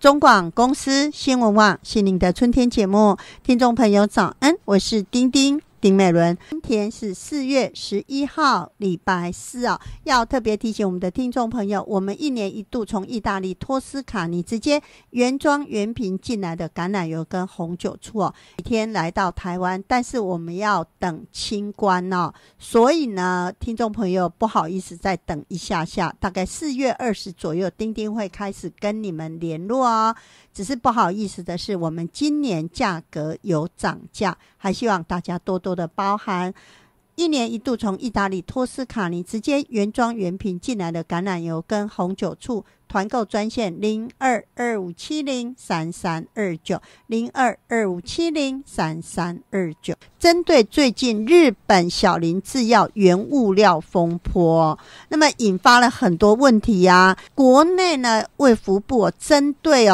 中广公司新闻网心灵的春天节目，听众朋友早安，我是丁美伦。今天是4月11号礼拜四哦，要特别提醒我们的听众朋友，我们1年1度从意大利托斯卡尼直接原装原瓶进来的橄榄油跟红酒醋哦，每天来到台湾，但是我们要等清关哦，所以呢，听众朋友不好意思再等一下下，大概4月20左右，丁会开始跟你们联络哦。只是不好意思的是，我们今年价格有涨价，还希望大家多多的包涵。1年1度从意大利托斯卡尼直接原装原瓶进来的橄榄油跟红酒醋，团购专线0225703329 0225703329。针对最近日本小林制药原物料风波，那么引发了很多问题啊。国内呢，卫福部针对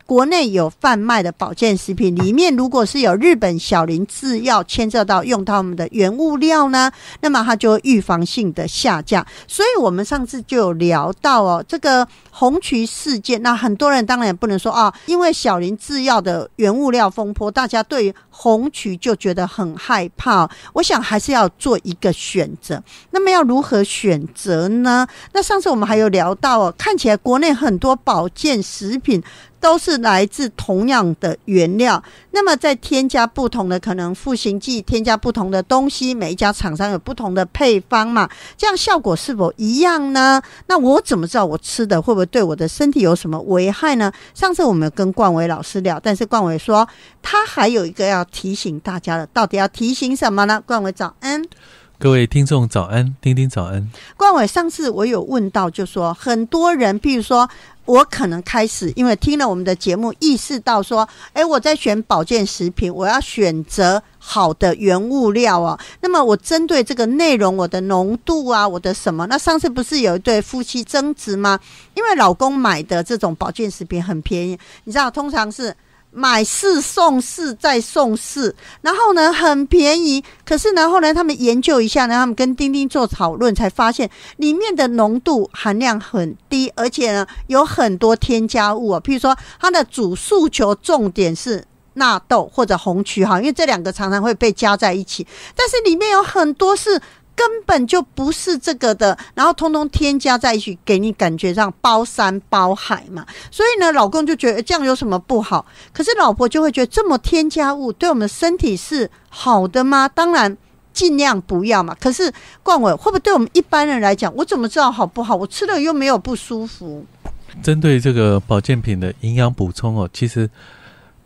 国内有贩卖的保健食品里面，如果是有日本小林制药牵涉到用他们的原物料呢，那么它就会预防性的下架。所以我们上次就有聊到这个红曲事件，那很多人当然也不能说因为小林制药的原物料风波，大家对于红曲就觉得很害怕我想还是要做一个选择。那么要如何选择呢？那上次我们还有聊到看起来国内很多保健食品都是来自同样的原料，那么在添加不同的可能复形剂，添加不同的东西，每一家厂商有不同的配方嘛，这样效果是否一样呢？那我怎么知道我吃的会不会对我的身体有什么危害呢？上次我们有跟冠伟老师聊，但是冠伟说他还有一个要提醒大家的，到底要提醒什么呢？冠伟早安。各位听众早安，丁早安。冠伟，上次我有问到，就说很多人譬如说我可能开始因为听了我们的节目意识到说我在选保健食品，我要选择好的原物料那么我针对这个内容，我的浓度我的什么，那上次不是有一对夫妻争执吗？因为老公买的这种保健食品很便宜，你知道通常是买4送4再送4，然后呢很便宜，可是呢后来他们研究一下呢，他们跟丁做讨论才发现里面的浓度含量很低，而且呢有很多添加物譬如说它的主诉求重点是纳豆或者红曲因为这两个常常会被加在一起，但是里面有很多是根本就不是这个的，然后通通添加在一起，给你感觉上包山包海嘛。所以呢，老公就觉得这样有什么不好？可是老婆就会觉得这么添加物对我们的身体是好的吗？当然尽量不要嘛。可是冠伟，会不会对我们一般人来讲，我怎么知道好不好？我吃了又没有不舒服。针对这个保健品的营养补充其实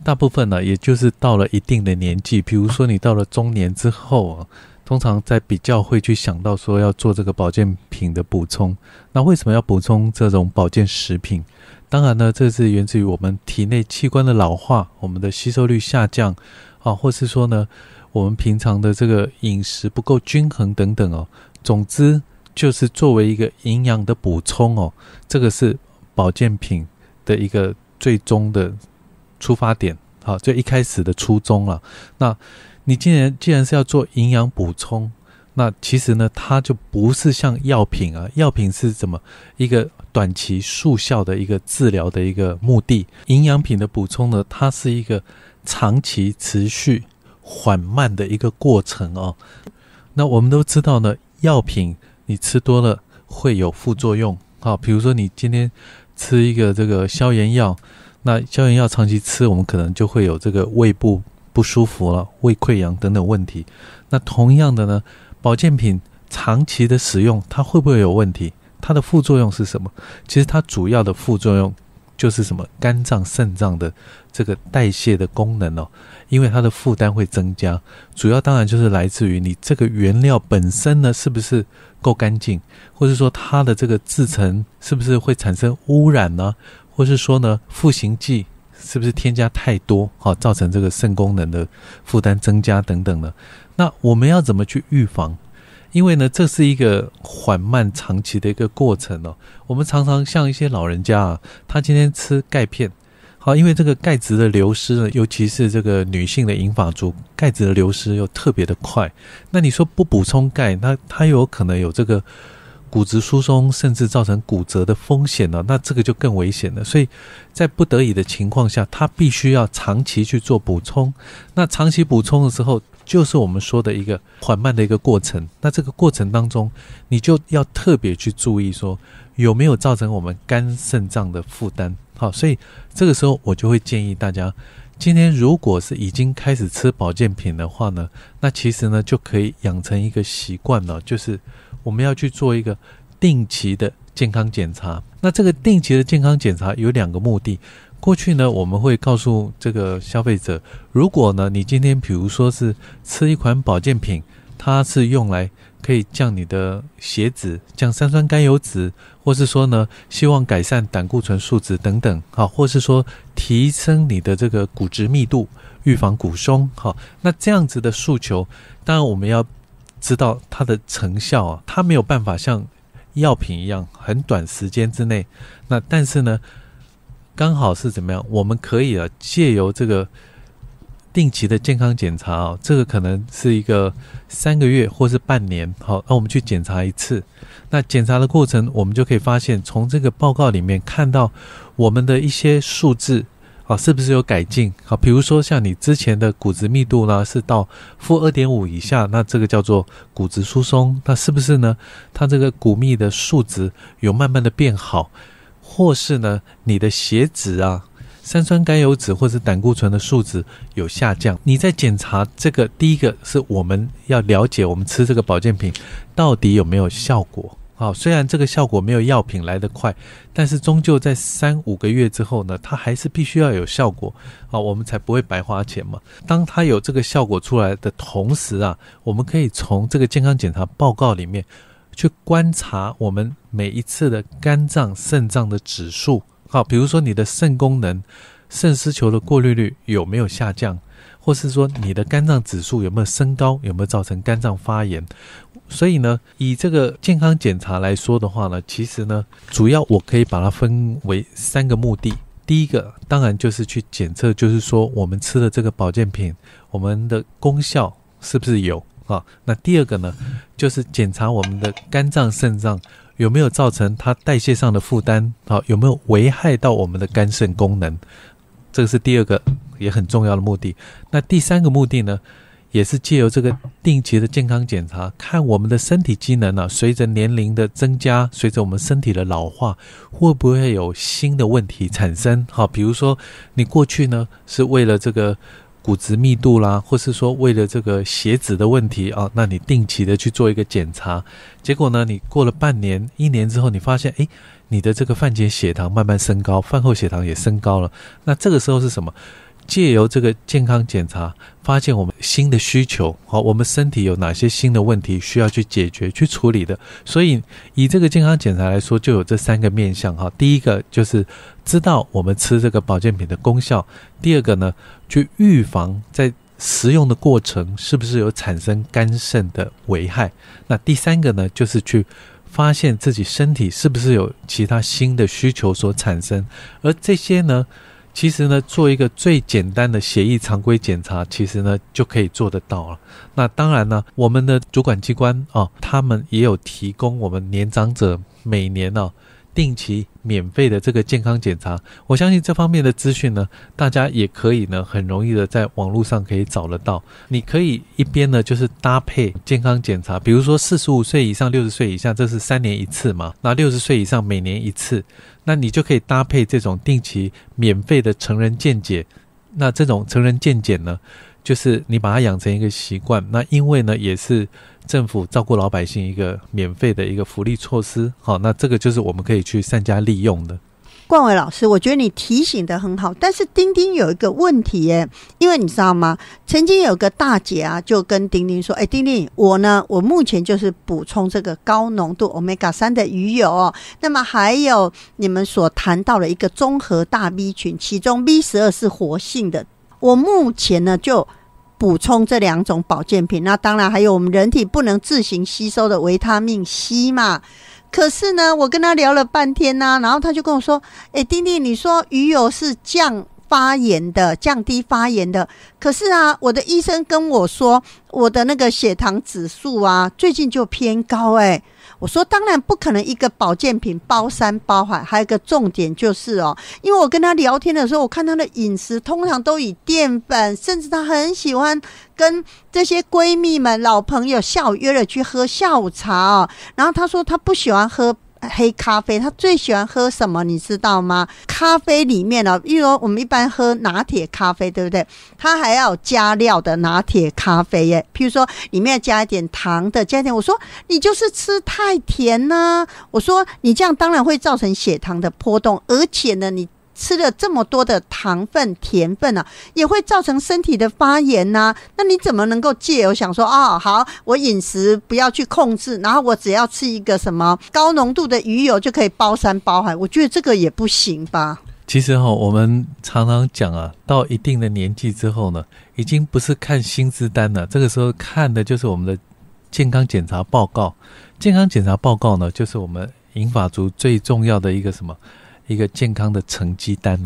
大部分也就是到了一定的年纪，比如说你到了中年之后通常在比较会去想到说要做这个保健品的补充。那为什么要补充这种保健食品？当然呢，这是源自于我们体内器官的老化，我们的吸收率下降或是说呢我们平常的这个饮食不够均衡等等总之就是作为一个营养的补充这个是保健品的一个最终的出发点最一开始的初衷了。那你既然是要做营养补充，那其实呢它就不是像药品药品是怎么一个短期速效的一个治疗的一个目的，营养品的补充呢它是一个长期持续缓慢的一个过程那我们都知道呢，药品你吃多了会有副作用比如说你今天吃一个这个消炎药，那消炎药长期吃，我们可能就会有这个胃部不舒服了，胃溃疡等等问题。那同样的呢，保健品长期的使用它会不会有问题？它的副作用是什么？其实它主要的副作用就是什么？肝脏肾脏的这个代谢的功能因为它的负担会增加，主要当然就是来自于你这个原料本身呢是不是够干净，或是说它的这个制成是不是会产生污染呢，或是说呢复形剂是不是添加太多造成这个肾功能的负担增加等等呢？那我们要怎么去预防？因为呢这是一个缓慢长期的一个过程我们常常像一些老人家他今天吃钙片因为这个钙质的流失呢，尤其是这个女性的银发族，钙质的流失又特别的快。那你说不补充钙，那它有可能有这个骨质疏松甚至造成骨折的风险呢，那这个就更危险了。所以在不得已的情况下，他必须要长期去做补充。那长期补充的时候，就是我们说的一个缓慢的一个过程。那这个过程当中，你就要特别去注意说有没有造成我们肝肾脏的负担。好，所以这个时候我就会建议大家，今天如果是已经开始吃保健品的话呢，那其实呢就可以养成一个习惯了，就是我们要去做一个定期的健康检查。那这个定期的健康检查有2个目的。过去呢，我们会告诉这个消费者，如果呢你今天比如说是吃一款保健品，它是用来可以降你的血脂，降三酸甘油脂，或是说呢希望改善胆固醇数值等等，好，或是说提升你的这个骨质密度，预防骨松，好，那这样子的诉求，当然我们要知道它的成效啊，它没有办法像药品一样很短时间之内，那但是呢刚好是怎么样，我们可以借由这个定期的健康检查这个可能是一个3个月或是半年，好，那我们去检查一次。那检查的过程，我们就可以发现，从这个报告里面看到我们的一些数字是不是有改进。好，比如说像你之前的骨质密度呢是到-2.5以下，那这个叫做骨质疏松，那是不是呢它这个骨密的数值有慢慢的变好，或是呢你的血脂三酸甘油脂或是胆固醇的数值有下降。你在检查这个，第一个是我们要了解我们吃这个保健品到底有没有效果。好，虽然这个效果没有药品来得快，但是终究在3-5个月之后呢，它还是必须要有效果我们才不会白花钱嘛。当它有这个效果出来的同时我们可以从这个健康检查报告里面去观察我们每一次的肝脏、肾脏的指数。好，比如说你的肾功能、肾丝球的过滤率有没有下降，或是说你的肝脏指数有没有升高，有没有造成肝脏发炎。所以呢，以这个健康检查来说的话呢，其实呢，主要我可以把它分为3个目的。第一个当然就是去检测，就是说我们吃的这个保健品，我们的功效是不是有那第二个呢，就是检查我们的肝脏、肾脏有没有造成它代谢上的负担，有没有危害到我们的肝肾功能，这个是第二个也很重要的目的。那第3个目的呢，也是借由这个定期的健康检查，看我们的身体机能随着年龄的增加，随着我们身体的老化，会不会有新的问题产生。好，比如说你过去呢是为了这个骨质密度啦，或是说为了这个血脂的问题那你定期的去做一个检查，结果呢你过了半年、1年之后，你发现你的这个饭前血糖慢慢升高，饭后血糖也升高了。那这个时候是什么？借由这个健康检查，发现我们新的需求，我们身体有哪些新的问题需要去解决、去处理的。所以以这个健康检查来说，就有这3个面向。第一个就是知道我们吃这个保健品的功效，第二个呢，去预防在食用的过程是不是有产生肝肾的危害。那第3个呢，就是去发现自己身体是不是有其他新的需求所产生。而这些呢，其实呢，做一个最简单的血液常规检查，其实呢就可以做得到了。那当然呢，我们的主管机关他们也有提供我们年长者每年定期免费的这个健康检查。我相信这方面的资讯呢，大家也可以呢很容易的在网络上可以找得到。你可以一边呢就是搭配健康检查，比如说45岁以上、60岁以下，这是3年一次嘛，那60岁以上每年一次，那你就可以搭配这种定期免费的成人健检。那这种成人健检呢，就是你把它养成一个习惯，那因为呢也是政府照顾老百姓一个免费的一个福利措施。好，那这个就是我们可以去善加利用的。冠伟老师，我觉得你提醒得很好，但是丁丁有一个问题耶，因为你知道吗？曾经有个大姐就跟丁丁说：“丁丁，我目前就是补充这个高浓度 Omega-3 的鱼油那么还有你们所谈到的一个综合大 B 群，其中 B12 是活性的。我目前呢就补充这2种保健品，那当然还有我们人体不能自行吸收的维他命 C 嘛。”可是呢，我跟他聊了半天然后他就跟我说：“丁丁，你说鱼油是降发炎的，降低发炎的。可是啊，我的医生跟我说，我的那个血糖指数啊，最近就偏高我说当然不可能一个保健品包山包海，还有一个重点就是因为我跟他聊天的时候，我看他的饮食通常都以淀粉，甚至他很喜欢跟这些闺蜜们、老朋友下午约了去喝下午茶然后他说他不喜欢喝黑咖啡，他最喜欢喝什么你知道吗？咖啡里面比如说我们一般喝拿铁咖啡对不对，他还要有加料的拿铁咖啡譬如说里面加一点糖的，加一点，我说你就是吃太甜我说你这样当然会造成血糖的波动，而且呢你吃了这么多的糖分甜分也会造成身体的发炎那你怎么能够借由想说好，我饮食不要去控制，然后我只要吃一个什么高浓度的鱼油就可以包山包海，我觉得这个也不行吧。其实我们常常讲到一定的年纪之后呢，已经不是看薪资单了，这个时候看的就是我们的健康检查报告。健康检查报告呢，就是我们银发族最重要的一个健康的成绩单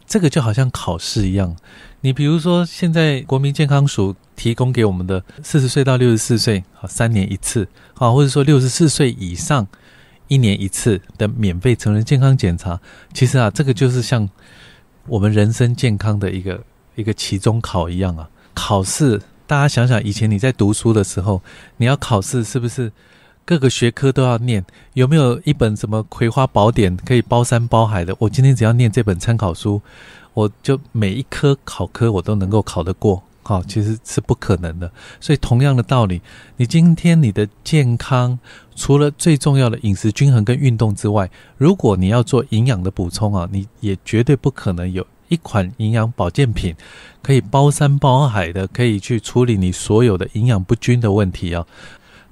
这个就好像考试一样。你比如说现在国民健康署提供给我们的40岁到64岁3年一次或者说64岁以上1年一次的免费成人健康检查，其实这个就是像我们人生健康的一个期中考一样考试大家想想，以前你在读书的时候，你要考试是不是各个学科都要念？有没有一本什么葵花宝典可以包山包海的？我今天只要念这本参考书，我就每一科考科我都能够考得过其实是不可能的。所以同样的道理，你今天你的健康除了最重要的饮食均衡跟运动之外，如果你要做营养的补充你也绝对不可能有一款营养保健品可以包山包海的，可以去处理你所有的营养不均的问题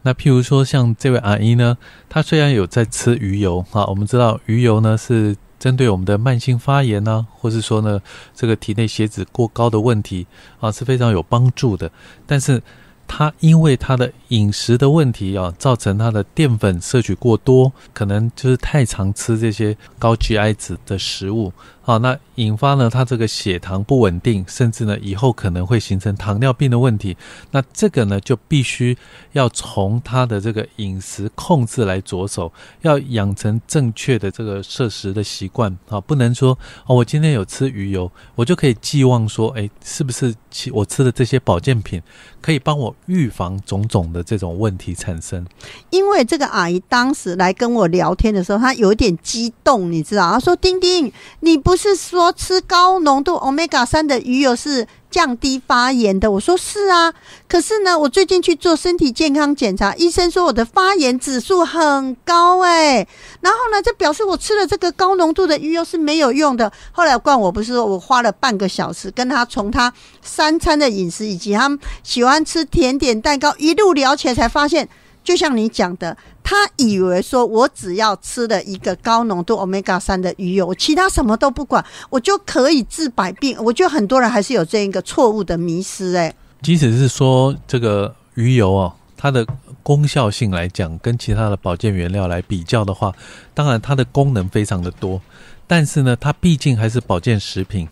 那譬如说像这位阿姨呢，她虽然有在吃鱼油我们知道鱼油呢是针对我们的慢性发炎或是说呢这个体内血脂过高的问题是非常有帮助的，但是他因为他的饮食的问题造成他的淀粉摄取过多，可能就是太常吃这些高 GI 值的食物那引发呢他这个血糖不稳定，甚至呢以后可能会形成糖尿病的问题。那这个呢就必须要从他的这个饮食控制来着手，要养成正确的这个摄食的习惯不能说我今天有吃鱼油，我就可以寄望说是不是我吃的这些保健品可以帮我预防种种的这种问题产生。因为这个阿姨当时来跟我聊天的时候，她有点激动你知道，她说丁丁，你不是说吃高浓度 Omega-3 的鱼油是降低发炎的？我说是啊，可是呢我最近去做身体健康检查，医生说我的发炎指数很高然后呢这表示我吃了这个高浓度的鱼油是没有用的。后来我不是说我花了半个小时跟他从他3餐的饮食以及他喜欢吃甜点蛋糕一路聊起来，才发现就像你讲的，他以为说我只要吃了一个高浓度 Omega-3 的鱼油，我其他什么都不管，我就可以治百病。我觉得很多人还是有这一个错误的迷思即使是说这个鱼油它的功效性来讲，跟其他的保健原料来比较的话，当然它的功能非常的多，但是呢它毕竟还是保健食品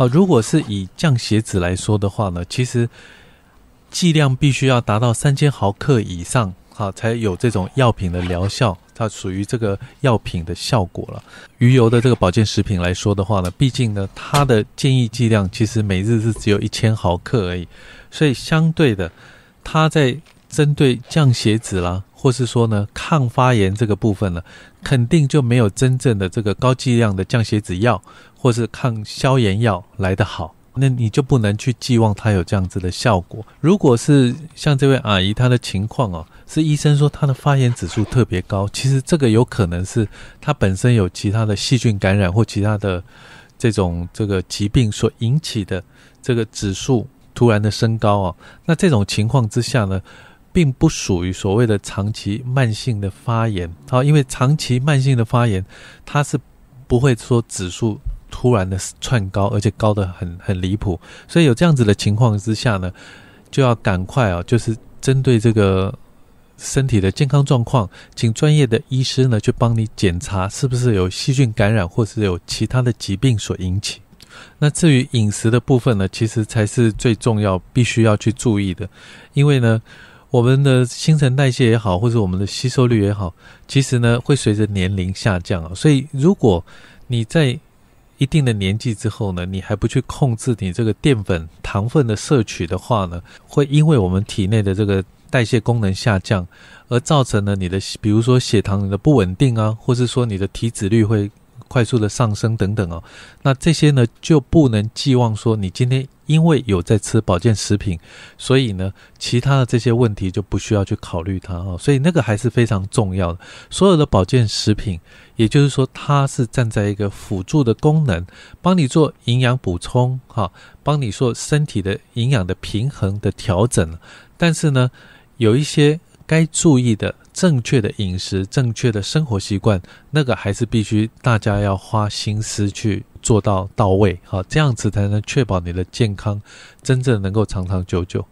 如果是以降血脂来说的话呢，其实剂量必须要达到3000毫克以上才有这种药品的疗效，它属于这个药品的效果了。鱼油的这个保健食品来说的话呢，毕竟呢它的建议剂量其实每日是只有1000毫克而已，所以相对的它在针对降血脂啦，或是说呢抗发炎这个部分呢，肯定就没有真正的这个高剂量的降血脂药或是抗消炎药来得好，那你就不能去寄望它有这样子的效果。如果是像这位阿姨她的情况是医生说她的发炎指数特别高，其实这个有可能是她本身有其他的细菌感染或其他的这个疾病所引起的这个指数突然的升高那这种情况之下呢，并不属于所谓的长期慢性的发炎因为长期慢性的发炎它是不会说指数突然的窜高，而且高得很离谱，所以有这样子的情况之下呢，就要赶快就是针对这个身体的健康状况，请专业的医师呢去帮你检查是不是有细菌感染或是有其他的疾病所引起。那至于饮食的部分呢，其实才是最重要必须要去注意的。因为呢我们的新陈代谢也好，或者我们的吸收率也好，其实呢会随着年龄下降所以如果你在一定的年纪之后呢，你还不去控制你这个淀粉糖分的摄取的话呢，会因为我们体内的这个代谢功能下降，而造成了你的比如说血糖的不稳定或是说你的体脂率会快速的上升等等那这些呢就不能寄望说你今天因为有在吃保健食品，所以呢其他的这些问题就不需要去考虑它所以那个还是非常重要的。所有的保健食品，也就是说它是站在一个辅助的功能，帮你做营养补充帮你做身体的营养的平衡的调整，但是呢有一些该注意的正确的饮食，正确的生活习惯，那个还是必须大家要花心思去做到位这样子才能确保你的健康真正能够长长久久。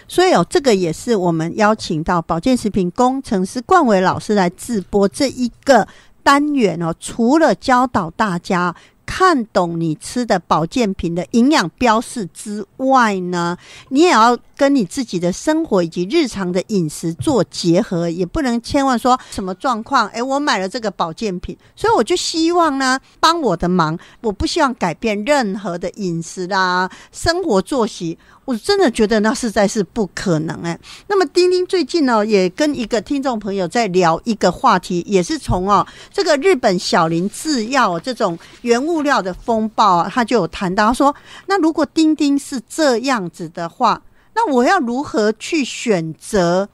所以这个也是我们邀请到保健食品工程师冠伟老师来直播这一个单元除了教导大家看懂你吃的保健品的营养标示之外呢，你也要跟你自己的生活以及日常的饮食做结合，也不能千万说什么状况我买了这个保健品，所以我就希望呢帮我的忙，我不希望改变任何的饮食啦生活作息，我真的觉得那实在是不可能那么丁丁最近也跟一个听众朋友在聊一个话题，也是从这个日本小林制药这种原物料的风暴他就有谈到说，那如果丁丁是这样子的话，那我要如何去选择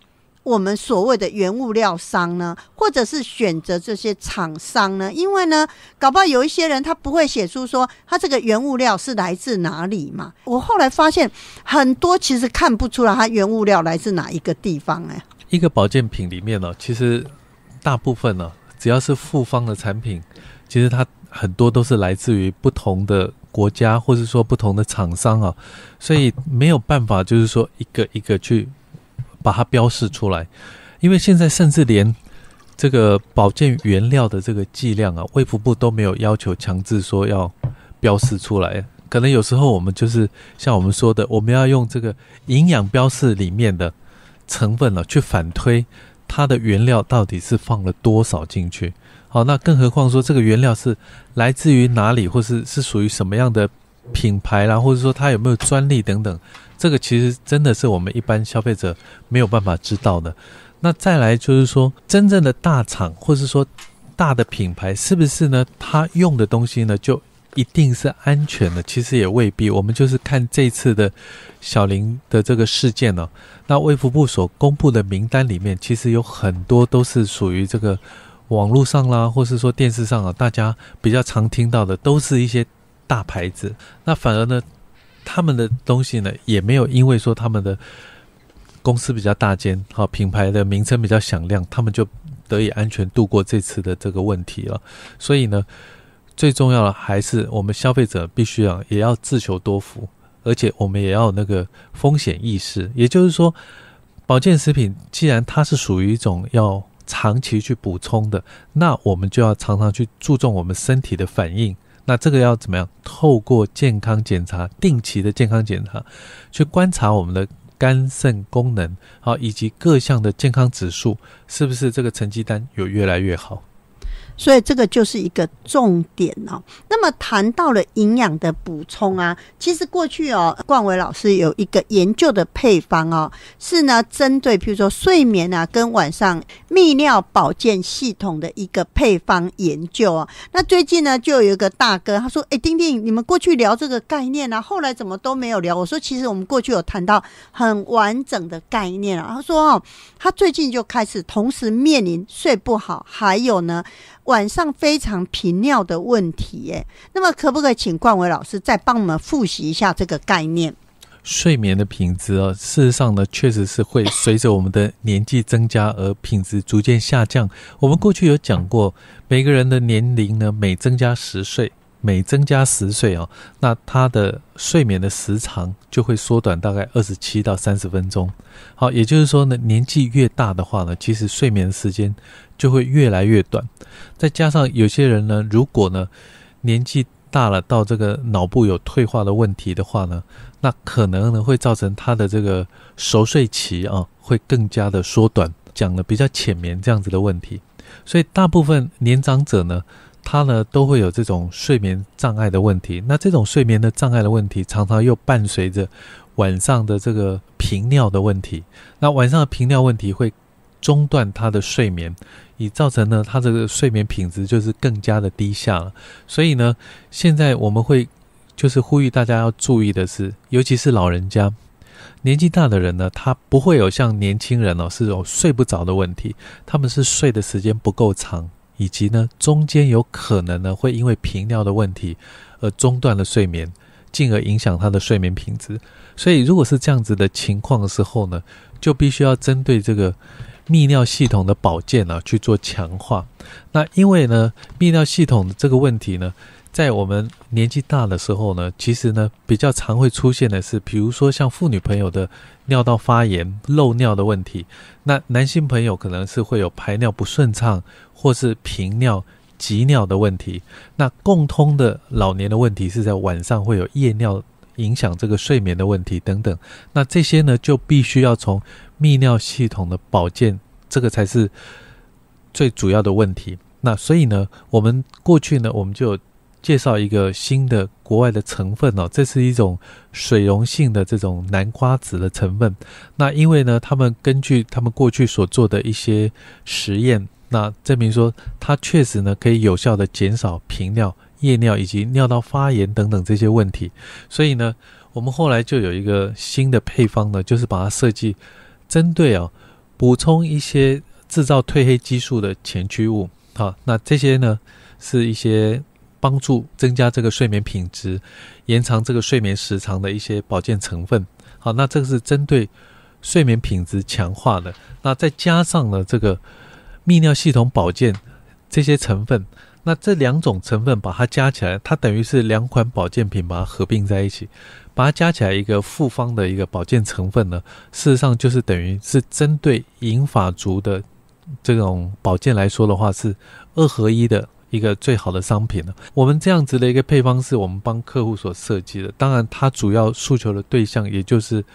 我们所谓的原物料商呢，或者是选择这些厂商呢？因为呢搞不好有一些人他不会写出说他这个原物料是来自哪里嘛，我后来发现很多其实看不出来他原物料来自哪一个地方一个保健品里面其实大部分只要是复方的产品，其实它很多都是来自于不同的国家，或是说不同的厂商所以没有办法就是说一个一个去把它标示出来。因为现在甚至连这个保健原料的这个剂量卫福部都没有要求强制说要标示出来，可能有时候我们就是像我们说的，我们要用这个营养标示里面的成分去反推它的原料到底是放了多少进去。好，那更何况说这个原料是来自于哪里，或是属于什么样的品牌啦，或者说它有没有专利等等，这个其实真的是我们一般消费者没有办法知道的。那再来就是说真正的大厂或是说大的品牌是不是呢它用的东西呢就一定是安全的，其实也未必。我们就是看这次的小林的这个事件那卫福部所公布的名单里面，其实有很多都是属于这个网络上啦，或是说电视上大家比较常听到的都是一些大牌子，那反而呢他们的东西呢也没有因为说他们的公司比较大间品牌的名称比较响亮，他们就得以安全度过这次的这个问题了。所以呢最重要的还是我们消费者必须也要自求多福，而且我们也要有那个风险意识。也就是说保健食品既然它是属于一种要长期去补充的，那我们就要常常去注重我们身体的反应。那这个要怎么样？透过健康检查，定期的健康检查，去观察我们的肝肾功能以及各项的健康指数是不是这个成绩单有越来越好。所以这个就是一个重点那么谈到了营养的补充其实过去冠伟老师有一个研究的配方是呢针对譬如说睡眠跟晚上泌尿保健系统的一个配方研究那最近呢就有一个大哥他说丁丁你们过去聊这个概念后来怎么都没有聊。我说其实我们过去有谈到很完整的概念他说他最近就开始同时面临睡不好，还有呢晚上非常频尿的问题那么可不可以请冠伟老师再帮我们复习一下这个概念？睡眠的品质事实上呢确实是会随着我们的年纪增加而品质逐渐下降。我们过去有讲过，每个人的年龄呢每增加10岁，每增加10岁那他的睡眠的时长就会缩短大概27到30分钟。好，也就是说呢年纪越大的话呢，其实睡眠的时间就会越来越短。再加上有些人呢如果呢年纪大了，到这个脑部有退化的问题的话呢，那可能呢会造成他的这个熟睡期会更加的缩短，讲的比较浅眠这样子的问题。所以大部分年长者呢，他呢都会有这种睡眠障碍的问题。那这种睡眠的障碍的问题，常常又伴随着晚上的这个频尿的问题。那晚上的频尿问题会中断他的睡眠，以造成呢他这个睡眠品质就是更加的低下了。所以呢，现在我们会就是呼吁大家要注意的是，尤其是老人家，年纪大的人呢，他不会有像年轻人是有睡不着的问题，他们是睡的时间不够长，以及呢中间有可能呢会因为频尿的问题而中断了睡眠，进而影响他的睡眠品质。所以如果是这样子的情况的时候呢，就必须要针对这个泌尿系统的保健去做强化。那因为呢泌尿系统的这个问题呢，在我们年纪大的时候呢，其实呢比较常会出现的是，比如说像妇女朋友的尿道发炎、漏尿的问题，那男性朋友可能是会有排尿不顺畅，或是频尿、急尿的问题。那共通的老年的问题是在晚上会有夜尿，影响这个睡眠的问题等等。那这些呢就必须要从泌尿系统的保健，这个才是最主要的问题。那所以呢，我们过去呢，我们就有介绍一个新的国外的成分这是一种水溶性的这种南瓜子的成分。那因为呢，他们根据他们过去所做的一些实验，那证明说它确实呢可以有效的减少频尿、夜尿以及尿道发炎等等这些问题。所以呢，我们后来就有一个新的配方呢，就是把它设计针对补充一些制造褪黑激素的前驱物。好，那这些呢是一些帮助增加这个睡眠品质、延长这个睡眠时长的一些保健成分。好，那这个是针对睡眠品质强化的。那再加上呢这个泌尿系统保健这些成分，那这两种成分把它加起来，它等于是两款保健品把它合并在一起，把它加起来一个复方的一个保健成分呢，事实上就是等于是针对银发族的这种保健来说的话，是2合1的一个最好的商品了。我们这样子的一个配方是我们帮客户所设计的，当然它主要诉求的对象也就是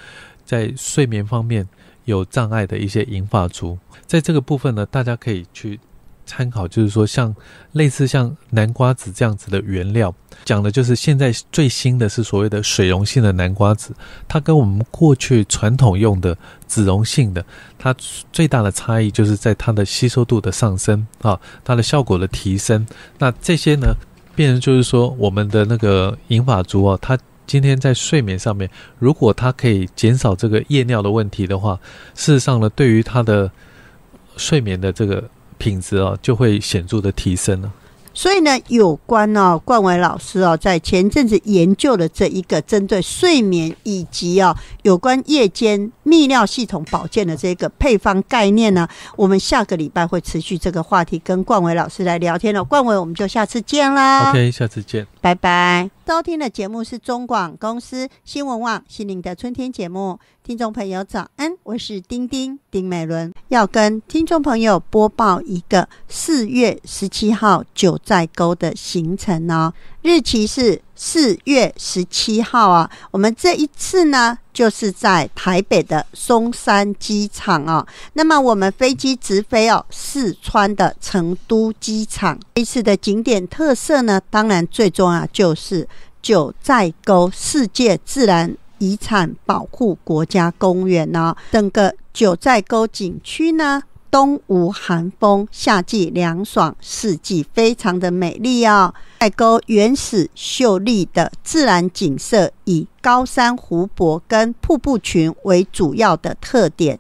在睡眠方面有障碍的一些银发族。在这个部分呢，大家可以去参考，就是说像类似像南瓜子这样子的原料，讲的就是现在最新的是所谓的水溶性的南瓜子，它跟我们过去传统用的脂溶性的，它最大的差异就是在它的吸收度的上升它的效果的提升。那这些呢变成就是说我们的那个银发族它今天在睡眠上面，如果它可以减少这个夜尿的问题的话，事实上呢对于它的睡眠的这个品质就会显著的提升了。所以呢，有关冠伟老师在前阵子研究的这一个针对睡眠以及有关夜间泌尿系统保健的这个配方概念呢，我们下个礼拜会持续这个话题跟冠伟老师来聊天了。冠伟，我们就下次见啦。 OK， 下次见，拜拜。收听的节目是中广公司新闻网心灵的春天节目，听众朋友早安，我是丁美伦，要跟听众朋友播报一个4月17号九寨沟的行程日期是4月17号我们这一次呢就是在台北的松山机场那么我们飞机直飞四川的成都机场。这一次的景点特色呢，当然最重要就是九寨沟世界自然遗产保护国家公园整个九寨沟景区呢，冬无寒风，夏季凉爽，四季非常的美丽九寨沟原始秀丽的自然景色，以高山湖泊跟瀑布群为主要的特点，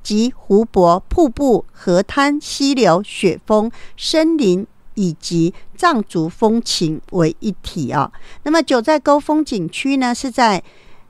即湖泊、瀑布、河滩、溪流、雪峰、森林以及藏族风情为一体那么九寨沟风景区呢，是在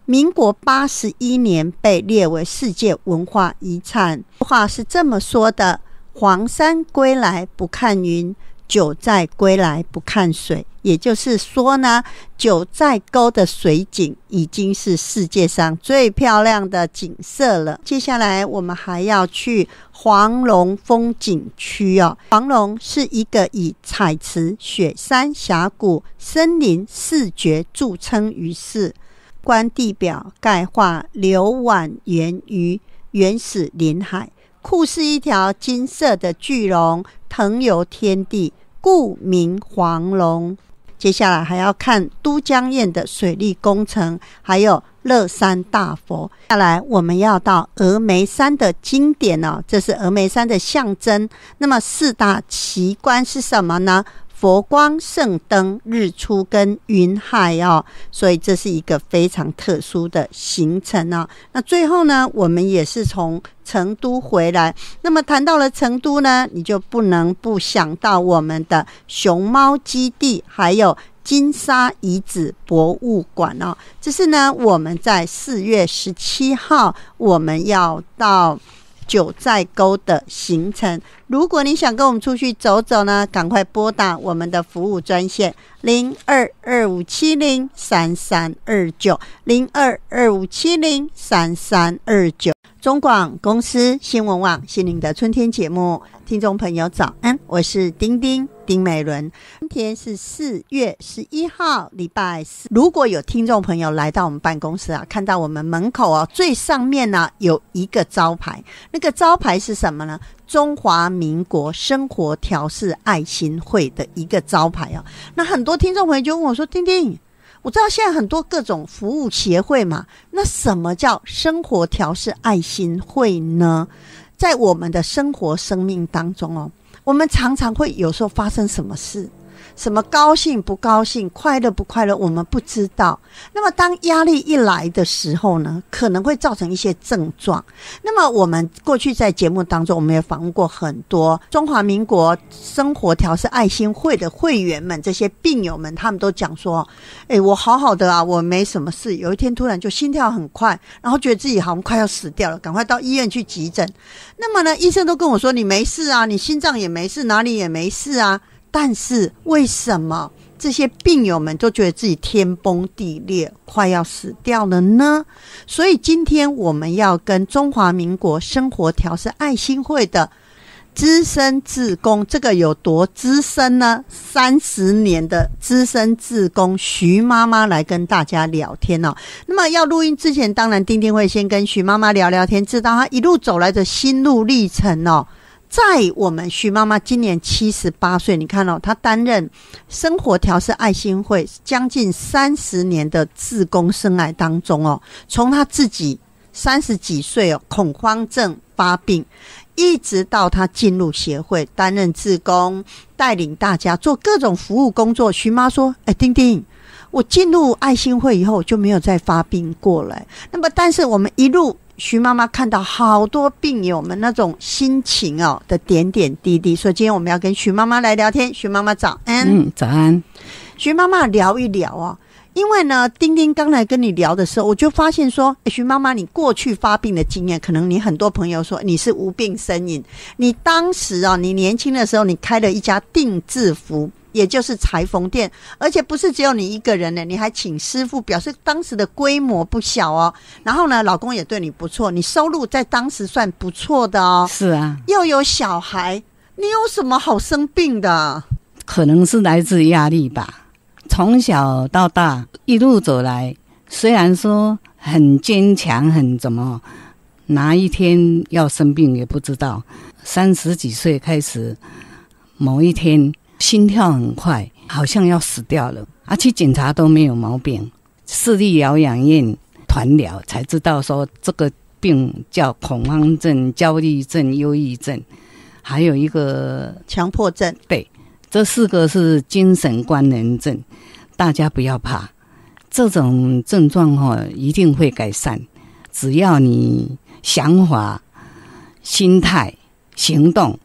民国81年被列为世界文化遗产。话是这么说的：黄山归来不看云，久在归来不看水，也就是说呢，九寨沟的水景已经是世界上最漂亮的景色了。接下来我们还要去黄龙风景区哦。黄龙是一个以彩池、雪山、峡谷、森林视觉著称于世，观地表钙化流宛源于原始林海，酷似一条金色的巨龙腾游天地，故名黄龙。接下来还要看都江堰的水利工程，还有乐山大佛。下来我们要到峨眉山的经典哦，这是峨眉山的象征。那么四大奇观是什么呢？佛光、圣灯、日出跟云海哦，所以这是一个非常特殊的行程哦。那最后呢，我们也是从成都回来。那么谈到了成都呢，你就不能不想到我们的熊猫基地，还有金沙遗址博物馆哦。这是呢，我们在4月17号我们要到九寨沟的行程。如果你想跟我们出去走走呢，赶快拨打我们的服务专线0225703329 0225703329。中广公司新闻网心灵的春天节目，听众朋友早安，我是丁美伦。今天是4月11号礼拜四。如果有听众朋友来到我们办公室啊，看到我们门口啊最上面呢有一个招牌，那个招牌是什么呢？中华民国生活调适爱心会的一个招牌啊。那很多听众朋友就问我说，丁，我知道现在很多各种服务协会嘛，那什么叫生活调适爱心会呢？在我们的生活生命当中哦，我们常常会有时候发生什么事，什么高兴不高兴，快乐不快乐，我们不知道。那么当压力一来的时候呢，可能会造成一些症状。那么我们过去在节目当中，我们也访问过很多中华民国生活调适爱心会的会员们，这些病友们，他们都讲说，我好好的啊，我没什么事，有一天突然就心跳很快，然后觉得自己好像快要死掉了，赶快到医院去急诊。那么呢，医生都跟我说，你没事啊，你心脏也没事，哪里也没事啊。但是为什么这些病友们都觉得自己天崩地裂，快要死掉了呢？所以今天我们要跟中华民国生活调适爱心会的资深志工，这个有多资深呢？30年的资深志工徐妈妈来跟大家聊天哦。那么要录音之前，当然丁会先跟徐妈妈聊聊天，知道她一路走来的心路历程哦。在我们徐妈妈今年78岁，你看她担任生活调适爱心会将近30年的志工生涯当中哦，从她自己30几岁恐慌症发病，一直到她进入协会担任志工，带领大家做各种服务工作。徐妈说，丁，我进入爱心会以后我就没有再发病过了。那么但是我们一路徐妈妈看到好多病友们那种心情的点点滴滴，所以今天我们要跟徐妈妈来聊天。徐妈妈早安。早安。徐妈妈聊一聊因为呢丁刚才跟你聊的时候，我就发现说，徐妈妈你过去发病的经验，可能你很多朋友说你是无病呻吟。你当时你年轻的时候，你开了一家定制服，也就是裁缝店，而且不是只有你一个人呢，你还请师傅，表示当时的规模不小哦。然后呢，老公也对你不错，你收入在当时算不错的哦。是啊，又有小孩，你有什么好生病的？可能是来自压力吧。从小到大一路走来，虽然说很坚强，很怎么，哪一天要生病也不知道。30几岁开始，某一天心跳很快，好像要死掉了去检查都没有毛病，市立疗养院团疗才知道说这个病叫恐慌症、焦虑症、忧郁症，还有一个强迫症。对，这4个是精神官能症。大家不要怕，这种症状一定会改善，只要你想法、心态、行动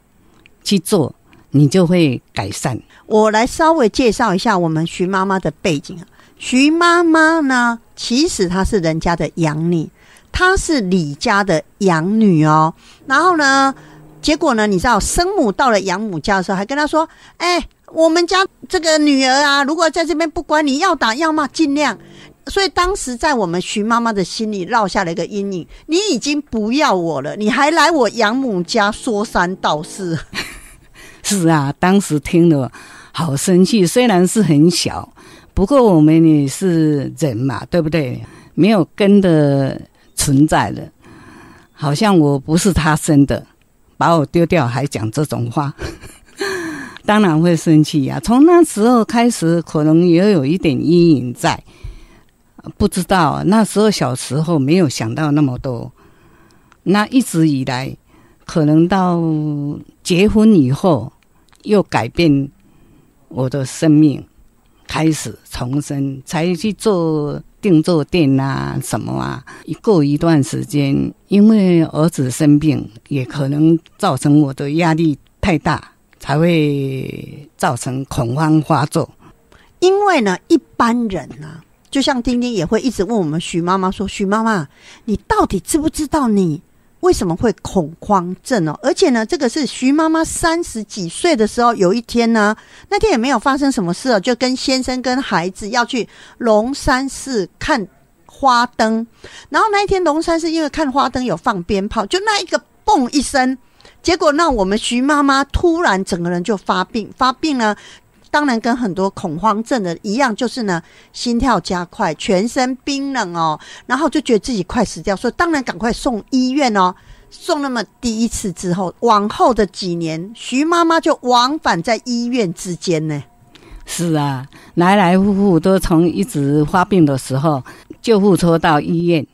去做，你就会改善。我来稍微介绍一下我们徐妈妈的背景。徐妈妈呢，其实她是人家的养女，她是李家的养女然后呢，结果呢，你知道生母到了养母家的时候，还跟她说，我们家这个女儿啊，如果在这边不乖，你要打要骂尽量。所以当时在我们徐妈妈的心里落下了一个阴影，你已经不要我了，你还来我养母家说三道四。是啊，当时听了好生气，虽然是很小，不过我们也是人嘛，对不对？没有根的存在的，好像我不是他生的，把我丢掉还讲这种话。当然会生气呀，从那时候开始可能也有一点阴影在，不知道那时候小时候没有想到那么多。那一直以来可能到结婚以后又改变我的生命，开始重生，才去做定做店啊什么啊。过一段时间，因为儿子生病，也可能造成我的压力太大，才会造成恐慌发作。因为呢，一般人啊，就像丁丁也会一直问我们徐妈妈说，徐妈妈，你到底知不知道你为什么会恐慌症哦？而且呢，这个是徐妈妈30几岁的时候，有一天呢，那天也没有发生什么事哦，就跟先生跟孩子要去龙山寺看花灯，然后那一天龙山寺因为看花灯有放鞭炮，就那一个嘣一声，结果那我们徐妈妈突然整个人就发病呢。当然跟很多恐慌症的一样，就是呢心跳加快，全身冰冷哦，然后就觉得自己快死掉，所以当然赶快送医院哦。送那么第一次之后，往后的几年，徐妈妈就往返在医院之间呢。是啊，来来复复都从一直发病的时候，救护车到医院。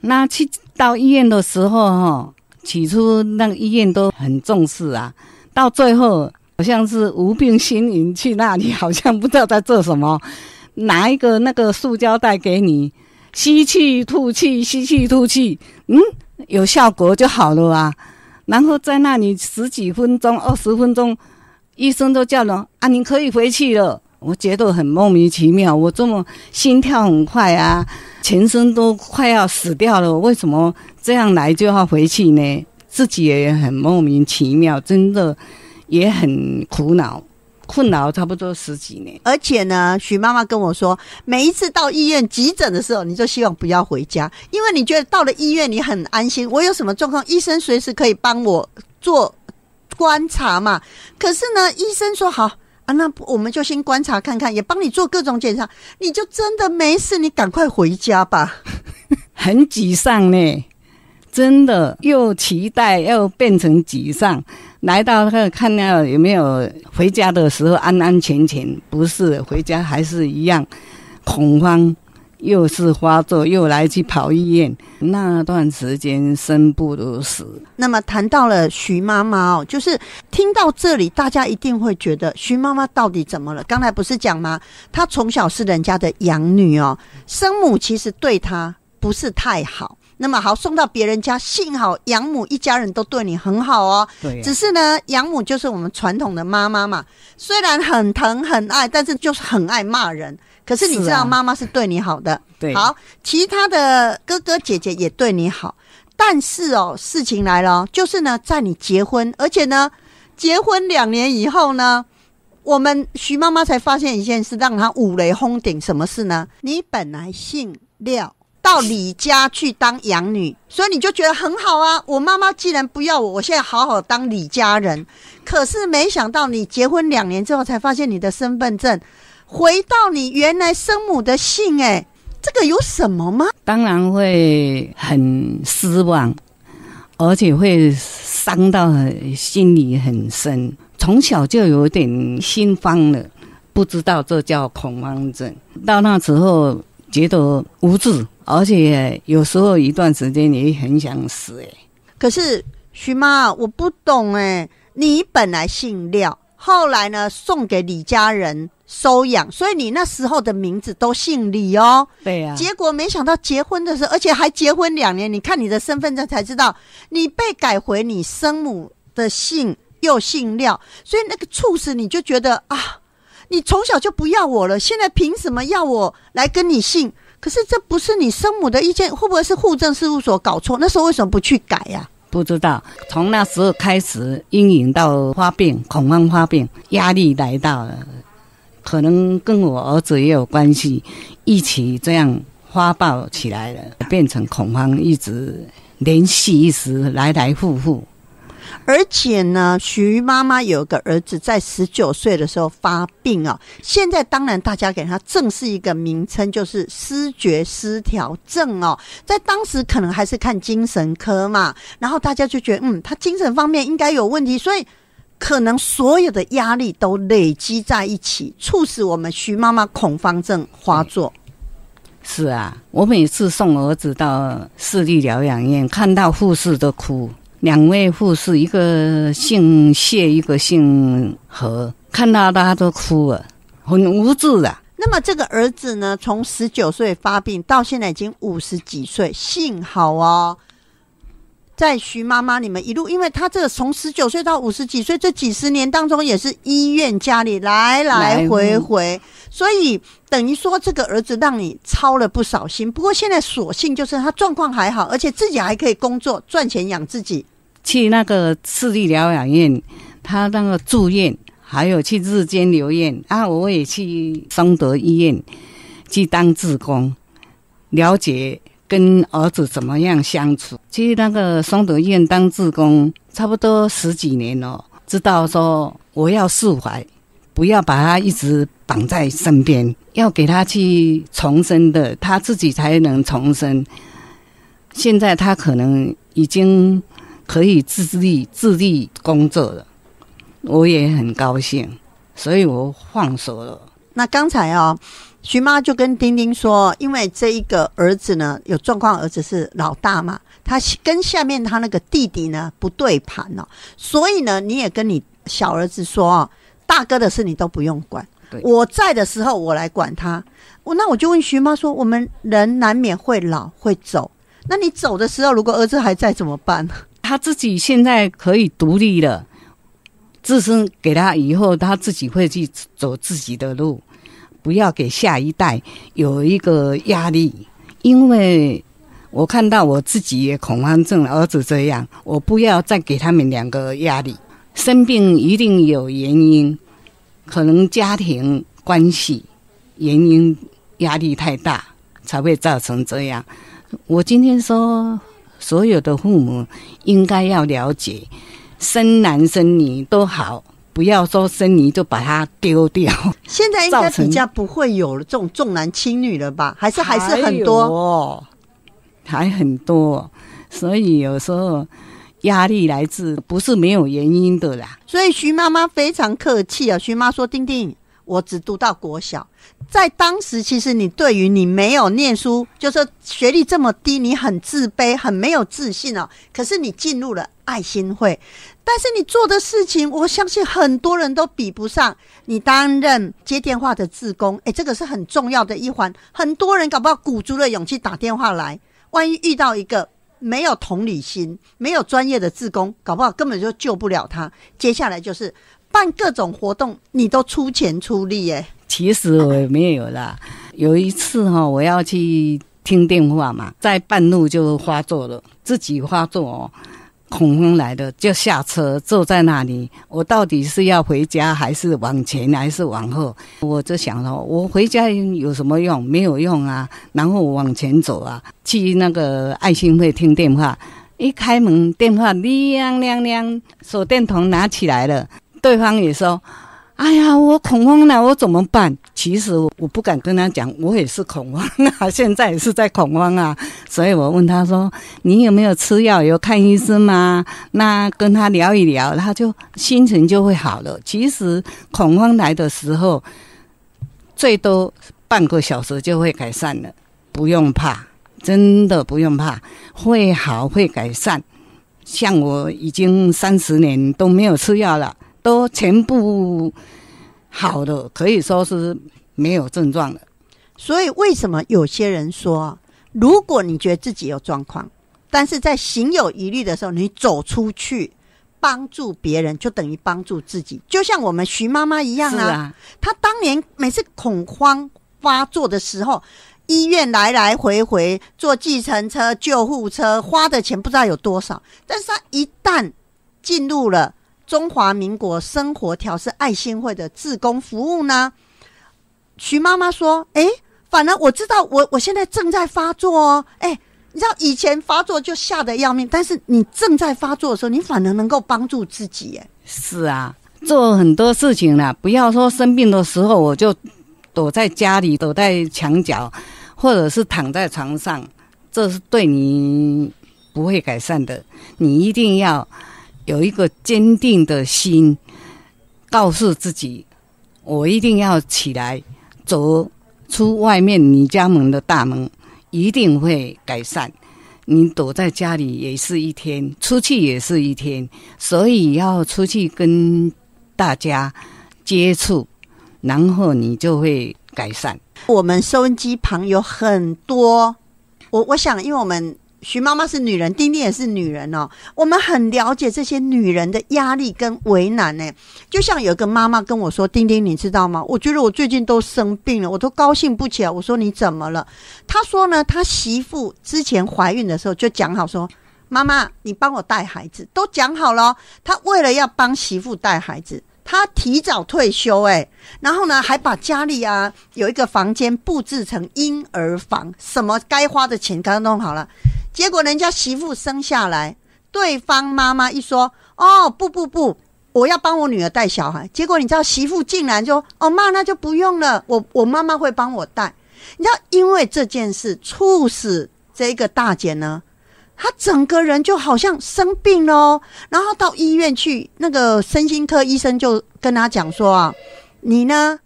那去到医院的时候起初那个医院都很重视啊，到最后好像是无病呻吟，去那里好像不知道在做什么，拿一个那个塑胶袋给你，吸气吐气，吸气吐气，有效果就好了啊。然后在那里10几分钟、20分钟，医生都叫了啊，你可以回去了。我觉得很莫名其妙，我这么心跳很快啊，全身都快要死掉了，为什么这样来就要回去呢？自己也很莫名其妙，真的也很苦恼，困扰差不多10几年。而且呢，徐妈妈跟我说，每一次到医院急诊的时候，你就希望不要回家，因为你觉得到了医院你很安心，我有什么状况，医生随时可以帮我做观察嘛。可是呢，医生说好啊，那我们就先观察看看，也帮你做各种检查，你就真的没事，你赶快回家吧。很沮丧呢，真的又期待又变成沮丧。来到看到有没有回家的时候安安全全，不是回家还是一样恐慌，又是发作，又来去跑医院，那段时间生不如死。那么谈到了徐妈妈哦，就是听到这里，大家一定会觉得徐妈妈到底怎么了？刚才不是讲吗？她从小是人家的养女哦，生母其实对她不是太好。那么好，送到别人家，幸好养母一家人都对你很好哦。对，只是呢，养母就是我们传统的妈妈嘛，虽然很疼很爱，但是就是很爱骂人。可是你知道妈妈是对你好的，对，好，其他的哥哥姐姐也对你好，但是哦，事情来了，就是呢，在你结婚，而且呢，结婚2年以后呢，我们徐妈妈才发现一件事，让她五雷轰顶。什么事呢？你本来姓廖，到李家去当养女，所以你就觉得很好啊，我妈妈既然不要我，我现在好好当李家人。可是没想到你结婚2年之后才发现你的身份证回到你原来生母的姓，这个有什么吗？当然会很失望，而且会伤到心里很深。从小就有点心慌了，不知道这叫恐慌症。到那时候觉得无助，而且有时候一段时间也很想死。可是徐妈，我不懂你本来姓廖，后来呢送给李家人收养，所以你那时候的名字都姓李哦。对呀，结果没想到结婚的时候，而且还结婚2年，你看你的身份证才知道，你被改回你生母的姓，又姓廖，所以那个促使你就觉得啊，你从小就不要我了，现在凭什么要我来跟你姓？可是这不是你生母的意见，会不会是户政事务所搞错？那时候为什么不去改呀？不知道。从那时候开始，阴影到发病，恐慌发病，压力来到了，可能跟我儿子也有关系，一起这样发爆起来了，变成恐慌，一直连续一时来来复复。而且呢，徐妈妈有个儿子在19岁的时候发病哦，现在当然大家给他正式一个名称，就是思觉失调症哦。在当时可能还是看精神科嘛，然后大家就觉得他精神方面应该有问题，所以可能所有的压力都累积在一起，促使我们徐妈妈恐慌症发作。是啊，我每次送儿子到市立疗养院，看到护士都哭。2位护士，一个姓谢，一个姓何，看到他都哭了，很无助的。那么这个儿子呢，从19岁发病到现在已经50几岁，幸好哦，在徐妈妈你们一路，因为他这个从19岁到50几岁这几十年当中，也是医院家里来来回回，所以等于说这个儿子让你操了不少心。不过现在所幸就是他状况还好，而且自己还可以工作赚钱养自己。去那个市立疗养院，他那个住院，还有去日间留院啊，我也去松德医院去当志工，了解跟儿子怎么样相处。去那个松德医院当志工差不多10几年了，知道说我要释怀，不要把他一直绑在身边，要给他去重生的，他自己才能重生。现在他可能已经可以自立工作了，我也很高兴，所以我放手了。那刚才徐妈就跟丁丁说，因为这一个儿子呢有状况，儿子是老大嘛，他跟下面他那个弟弟呢不对盘哦，所以呢你也跟你小儿子说大哥的事你都不用管，我在的时候我来管他。那我就问徐妈说，我们人难免会老会走，那你走的时候如果儿子还在怎么办？他自己现在可以独立了，自身给他以后他自己会去走自己的路，不要给下一代有一个压力。因为我看到我自己也恐慌症，儿子这样，我不要再给他们2个压力。生病一定有原因，可能家庭关系原因压力太大才会造成这样。我今天说所有的父母应该要了解，生男生女都好，不要说生女就把它丢掉。现在应该比较不会有这种重男轻女了吧？还是很多？还很多，所以有时候压力来自不是没有原因的啦。所以徐妈妈非常客气徐妈说，丁丁我只读到国小，在当时其实你对于你没有念书，就是学历这么低，你很自卑很没有自信可是你进入了爱心会，但是你做的事情我相信很多人都比不上。你担任接电话的志工，这个是很重要的一环，很多人搞不好鼓足了勇气打电话来，万一遇到一个没有同理心没有专业的志工，搞不好根本就救不了他。接下来就是办各种活动，你都出钱出力其实我也没有啦。有一次我要去听电话嘛，在半路就发作了，自己发作恐慌来的，就下车坐在那里，我到底是要回家还是往前还是往后？我就想了，我回家有什么用？没有用啊。然后我往前走去那个爱心会听电话，一开门电话亮亮亮，手电筒拿起来了，对方也说，哎呀，我恐慌了，我怎么办？其实我不敢跟他讲，我也是恐慌现在也是在恐慌所以我问他说，你有没有吃药，有看医生吗？那跟他聊一聊，他就心情就会好了。其实恐慌来的时候，最多半个小时就会改善了，不用怕，真的不用怕，会好会改善。像我已经30年都没有吃药了，都全部好的，可以说是没有症状了。所以为什么有些人说，如果你觉得自己有状况，但是在行有疑虑的时候，你走出去帮助别人，就等于帮助自己。就像我们徐妈妈一样她当年每次恐慌发作的时候，医院来来回回坐计程车、救护车，花的钱不知道有多少。但是他一旦进入了中华民国生活调适爱心会的志工服务呢，徐妈妈说：“反而我知道我现在正在发作哦，你知道以前发作就吓得要命，但是你正在发作的时候，你反而能够帮助自己。”是啊，做很多事情啦，不要说生病的时候我就躲在家里，躲在墙角，或者是躺在床上，这是对你不会改善的。你一定要有一个坚定的心，告诉自己，我一定要起来，走出外面你家门的大门，一定会改善。你躲在家里也是一天，出去也是一天，所以要出去跟大家接触，然后你就会改善。我们收音机旁有很多，我想因为我们徐妈妈是女人，丁丁也是女人哦，我们很了解这些女人的压力跟为难呢。就像有个妈妈跟我说：“丁丁，你知道吗？我觉得我最近都生病了，我都高兴不起来。”我说：“你怎么了？”她说呢，她媳妇之前怀孕的时候就讲好说：“妈妈，你帮我带孩子。”都讲好了，她为了要帮媳妇带孩子，她提早退休然后呢还把家里啊有一个房间布置成婴儿房，什么该花的钱刚弄好了。结果人家媳妇生下来，对方妈妈一说：“哦，不，我要帮我女儿带小孩。”结果你知道媳妇竟然说：“哦妈，那就不用了，我妈妈会帮我带。”你知道因为这件事促使这个大姐呢，她整个人就好像生病了哦，然后到医院去，那个身心科医生就跟她讲说啊，你呢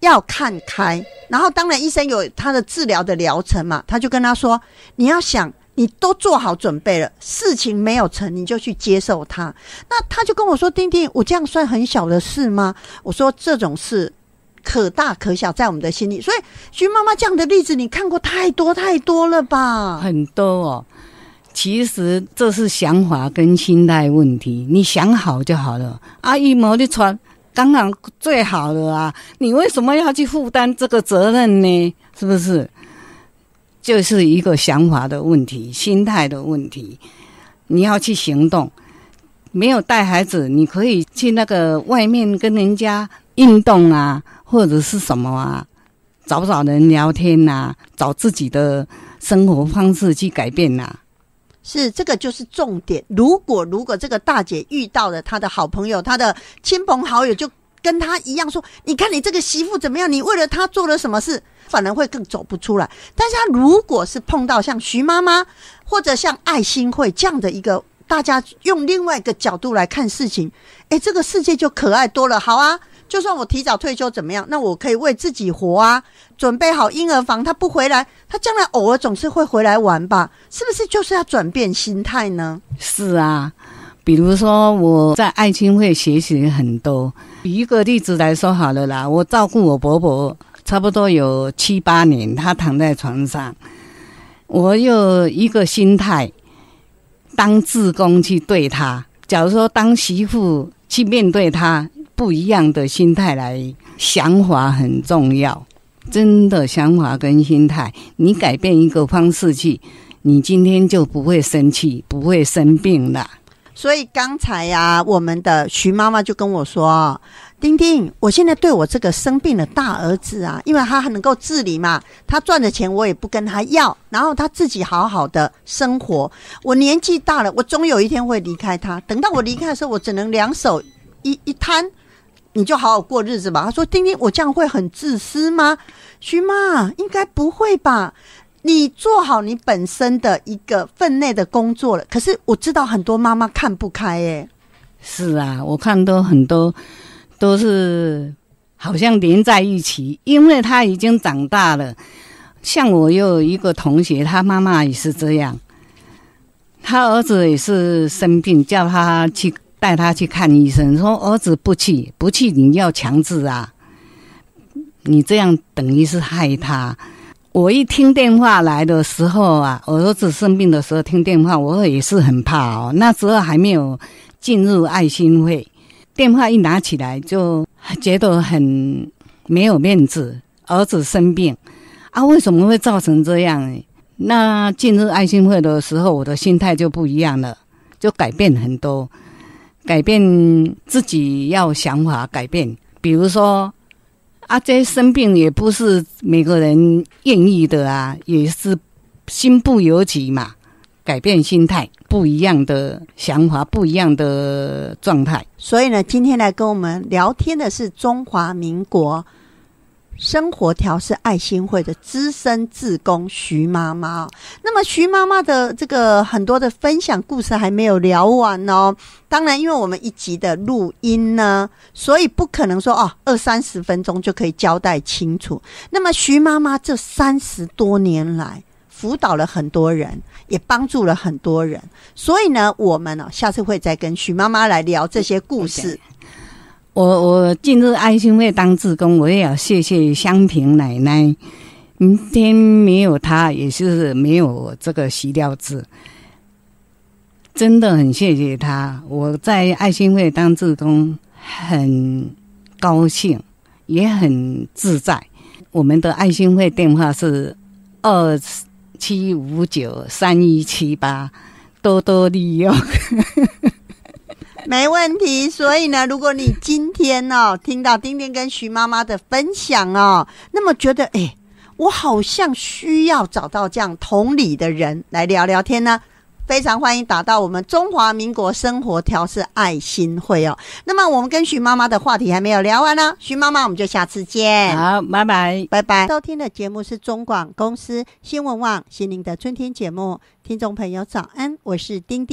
要看开。然后当然医生有他的治疗的疗程嘛，他就跟她说：“你要想，你都做好准备了，事情没有成，你就去接受它。”那他就跟我说：“丁丁，我这样算很小的事吗？”我说：“这种事可大可小，在我们的心里。”所以徐妈妈这样的例子你看过太多太多了吧？很多哦。其实这是想法跟心态问题，你想好就好了。一毛你传当然最好了啊，你为什么要去负担这个责任呢？是不是？就是一个想法的问题，心态的问题。你要去行动。没有带孩子，你可以去那个外面跟人家运动啊，或者是什么啊，找人聊天啊，找自己的生活方式去改变啊。是，这个就是重点。如果这个大姐遇到了她的好朋友，她的亲朋好友就跟她一样说：“你看你这个媳妇怎么样？你为了她做了什么事？”反而会更走不出来。但是她如果是碰到像徐妈妈或者像爱心会这样的一个，大家用另外一个角度来看事情，这个世界就可爱多了。好啊，就算我提早退休怎么样，那我可以为自己活啊，准备好婴儿房，他不回来，他将来偶尔总是会回来玩吧，是不是就是要转变心态呢？是啊，比如说我在爱心会学习很多，举一个例子来说好了啦，我照顾我伯伯差不多有7、8年，他躺在床上，我有一个心态，当志工去对他，假如说当媳妇去面对他，不一样的心态来，想法很重要，真的想法跟心态，你改变一个方式去，你今天就不会生气，不会生病了。所以刚才我们的徐妈妈就跟我说：“丁丁，我现在对我这个生病的大儿子啊，因为他能够自理嘛，他赚的钱我也不跟他要，然后他自己好好的生活。我年纪大了，我终有一天会离开他。等到我离开的时候，我只能2手一摊，你就好好过日子吧。”他说：“丁丁，我这样会很自私吗？”徐妈，应该不会吧？你做好你本身的一个分内的工作了。可是我知道很多妈妈看不开是啊，我看到很多都是好像连在一起，因为他已经长大了。像我有一个同学，他妈妈也是这样，他儿子也是生病，叫他去带他去看医生，说儿子不去你要强制啊，你这样等于是害他。我一听电话来的时候啊，我儿子生病的时候听电话，我也是很怕哦。那时候还没有进入爱心会，电话一拿起来就觉得很没有面子。儿子生病啊，为什么会造成这样呢？那进入爱心会的时候，我的心态就不一样了，就改变很多，改变自己要想法改变。比如说啊，这生病也不是每个人愿意的啊，也是心不由己嘛。改变心态，不一样的想法，不一样的状态。所以呢，今天来跟我们聊天的是中华民国生活调试爱心会的资深志工徐妈妈。那么徐妈妈的这个很多的分享故事还没有聊完哦。当然因为我们一集的录音呢，所以不可能说20-30分钟就可以交代清楚。那么徐妈妈这30多年来辅导了很多人，也帮助了很多人，所以呢我们下次会再跟徐妈妈来聊这些故事。我进入爱心会当志工，我也要谢谢香萍奶奶。明天没有她，也是没有我这个习料子，真的很谢谢她。我在爱心会当志工很高兴，也很自在。我们的爱心会电话是27593178，多多利用。没问题。所以呢，如果你今天听到丁丁跟徐妈妈的分享那么觉得我好像需要找到这样同理的人来聊聊天呢，非常欢迎打到我们中华民国生活调试爱心会那么我们跟徐妈妈的话题还没有聊完呢，徐妈妈我们就下次见。好，拜拜，拜拜。收听的节目是中广公司新闻网心灵的春天节目，听众朋友早安，我是丁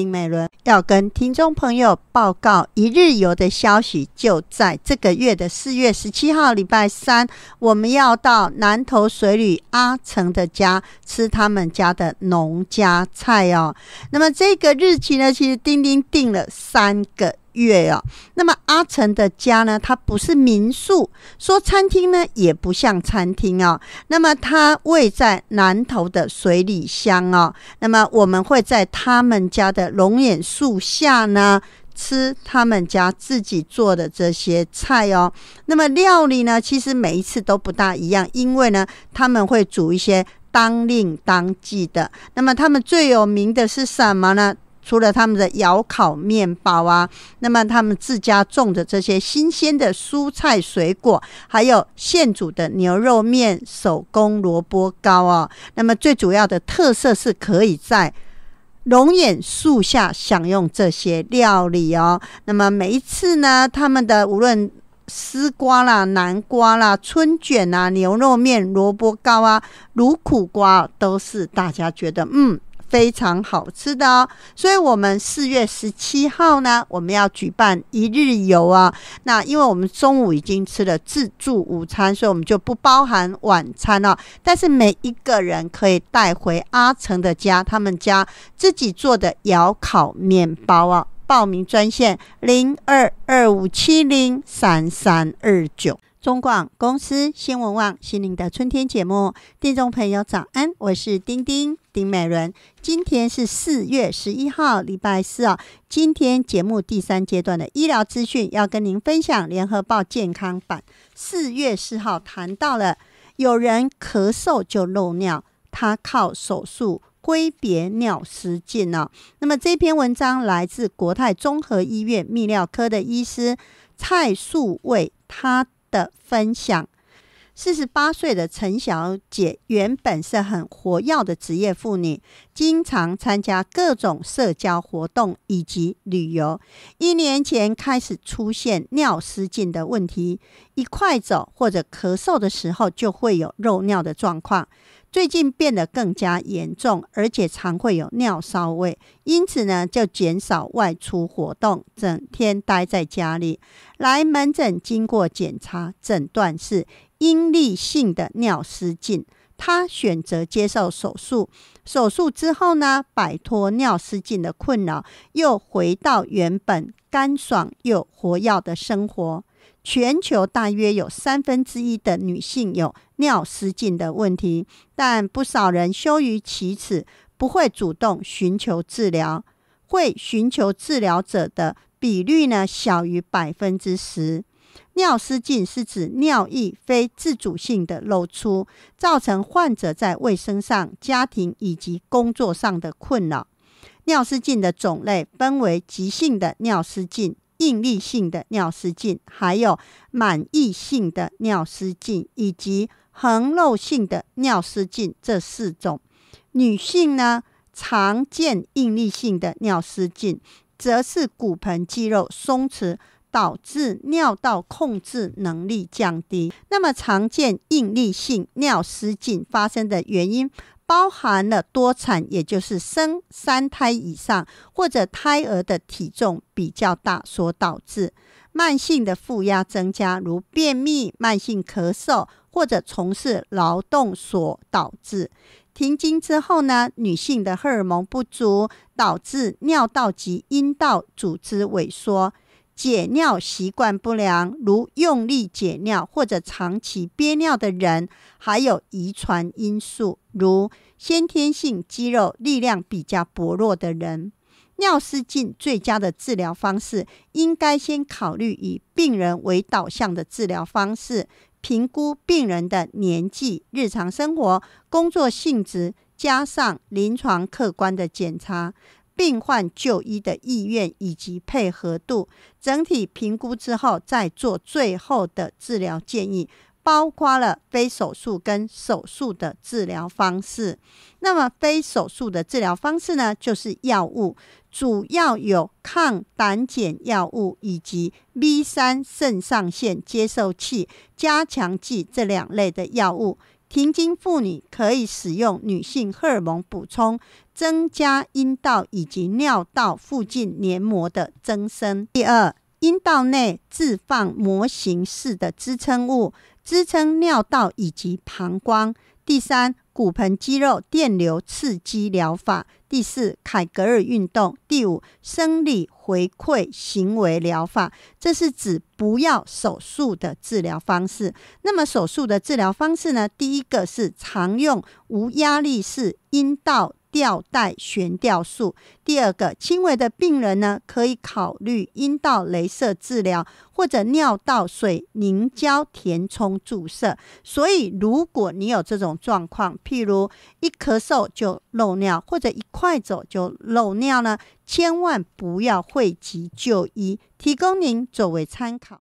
美伦，要跟听众朋友报告一日游的消息。就在这个月的4月17号礼拜三，我们要到南投水旅阿成的家吃他们家的农家菜那么这个日期呢，其实丁定了3个月那么阿成的家呢，它不是民宿，说餐厅呢也不像餐厅那么它位在南投的水里乡那么我们会在他们家的龙眼树下呢吃他们家自己做的这些菜那么料理呢，其实每一次都不大一样，因为呢他们会煮一些当令当季的。那么他们最有名的是什么呢？除了他们的窑烤面包那么他们自家种的这些新鲜的蔬菜水果，还有现煮的牛肉面、手工萝卜糕那么最主要的特色是可以在龙眼树下享用这些料理那么每一次呢，他们的无论丝瓜啦、南瓜啦、春卷牛肉面、萝卜糕卤苦瓜都是大家觉得非常好吃的所以我们4月17号呢，我们要举办一日游那因为我们中午已经吃了自助午餐，所以我们就不包含晚餐但是每一个人可以带回阿成的家，他们家自己做的窑烤面包报名专线0225703329。中广公司新闻网心灵的春天节目，听众朋友早安，我是丁美伦。今天是4月11号礼拜四今天节目第3阶段的医疗资讯要跟您分享。联合报健康版4月4号谈到了有人咳嗽就漏尿，他靠手术挥别尿失禁那么这篇文章来自国泰综合医院泌尿科的医师蔡素卫，他的分享。48岁的陈小姐原本是很活跃的职业妇女，经常参加各种社交活动以及旅游。1年前开始出现尿失禁的问题，一快走或者咳嗽的时候就会有漏尿的状况，最近变得更加严重，而且常会有尿骚味，因此呢就减少外出活动，整天待在家里。来门诊经过检查，诊断是应力性的尿失禁，他选择接受手术。手术之后呢，摆脱尿失禁的困扰，又回到原本干爽又活跃的生活。全球大约有1/3的女性有尿失禁的问题，但不少人羞于启齿，不会主动寻求治疗。会寻求治疗者的比率呢，小于10%。尿失禁是指尿液非自主性的漏出，造成患者在卫生上、家庭以及工作上的困扰。尿失禁的种类分为急性的尿失禁、应力性的尿失禁，还有满溢性的尿失禁以及横漏性的尿失禁这4种。女性呢，常见应力性的尿失禁则是骨盆肌肉松弛导致尿道控制能力降低。那么常见应力性尿失禁发生的原因包含了多产，也就是生3胎以上，或者胎儿的体重比较大所导致；慢性的负压增加，如便秘、慢性咳嗽或者从事劳动所导致。停经之后呢，女性的荷尔蒙不足，导致尿道及阴道组织萎缩。解尿习惯不良，如用力解尿或者长期憋尿的人，还有遗传因素，如先天性肌肉力量比较薄弱的人。尿失禁最佳的治疗方式，应该先考虑以病人为导向的治疗方式，评估病人的年纪、日常生活、工作性质，加上临床客观的检查，病患就医的意愿以及配合度，整体评估之后再做最后的治疗建议，包括了非手术跟手术的治疗方式。那么非手术的治疗方式呢，就是药物，主要有抗胆碱药物以及 B3 肾上腺接受器加强剂这2类的药物。停经妇女可以使用女性荷尔蒙补充，增加阴道以及尿道附近黏膜的增生。第二，阴道内置放模型式的支撑物，支撑尿道以及膀胱。第三，骨盆肌肉电流刺激疗法。第4，凯格尔运动。第5，生理回馈行为疗法。这是指不要手术的治疗方式。那么手术的治疗方式呢，第一个是常用无压力式阴道吊带悬吊术。第2个，轻微的病人呢，可以考虑阴道雷射治疗或者尿道水凝胶填充注射。所以如果你有这种状况，譬如一咳嗽就漏尿，或者一快走就漏尿呢，千万不要讳疾就医，提供您作为参考。